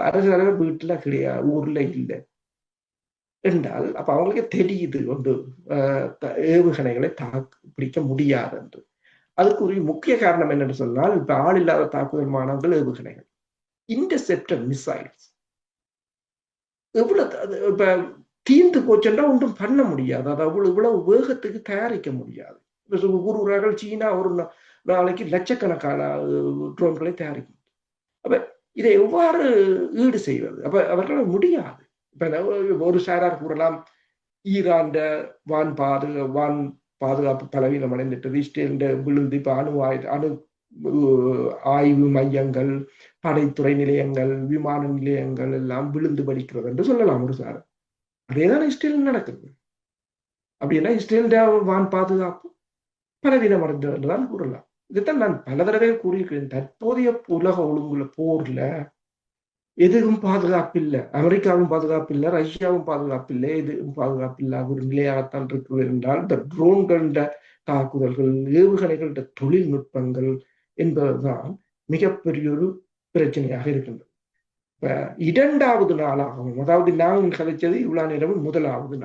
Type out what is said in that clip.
அரசு தலைவர் வீட்டுல கிடையாது, ஊர்ல இல்லை என்றால் அப்ப அவங்களுக்கு தெரியுது கொண்டு ஏவுகணைகளை தாக்கு பிடிக்க முடியாது என்று. அதுக்குரிய முக்கிய காரணம் என்னன்னு சொன்னால், இப்ப ஆள் இல்லாத தாக்குதல் மாணவர்கள் ஏவுகணைகள், இன்டர்செப்டர் மிசைல்ஸ் எவ்வளவு இப்ப தீர்ந்து போச்சுன்னா ஒன்றும் பண்ண முடியாது. அதாவது இவ்வளவு வேகத்துக்கு தயாரிக்க முடியாது. கூறுகிறார்கள் சீனா ஒரு நாளைக்கு லட்சக்கணக்கான ட்ரோன்களை தயாரிக்கும். அப்ப இதை எவ்வாறு ஈடு செய்வது? அப்ப அவர்களால் முடியாது. இப்ப ஒரு சாரார் கூறலாம், ஈரான் வான் பாதுகாப்பு பலவீனம் அடைந்துட்டது, இஸ்ரேல் விழுந்து இப்ப அணு ஆய்வு மையங்கள், படைத்துறை நிலையங்கள், விமான நிலையங்கள் எல்லாம் விழுந்து படிக்கிறது என்று சொல்லலாம் ஒரு சார். அதேதான் இஸ்ரேல் நடக்குது. அப்படின்னா இஸ்ரேல் வான் பாதுகாப்பு பலவீனம் அடைந்தது என்றுதான் கூறலாம். இதைத்தான் நான் பல தடவை கூறியிருக்கிறேன். தற்போதைய உலக ஒழுங்குல போர்ல எதுவும் பாதுகாப்பு இல்லை, அமெரிக்காவும் பாதுகாப்பு இல்லை, ரஷ்யாவும் பாதுகாப்பு இல்லை, எதுவும் பாதுகாப்பு இல்லை. ஒரு நிலையாகத்தான் இருக்கிறது என்றால் இந்த ட்ரோன்கள தாக்குதல்கள், ஏவுகணைகள தொழில்நுட்பங்கள் என்பதுதான் மிகப்பெரிய ஒரு பிரச்சனையாக இருக்கின்றது. இப்ப இரண்டாவது நாளாகவும், அதாவது நாங்கள் கதைச்சது இவ்வளவு நேரம் முதலாவது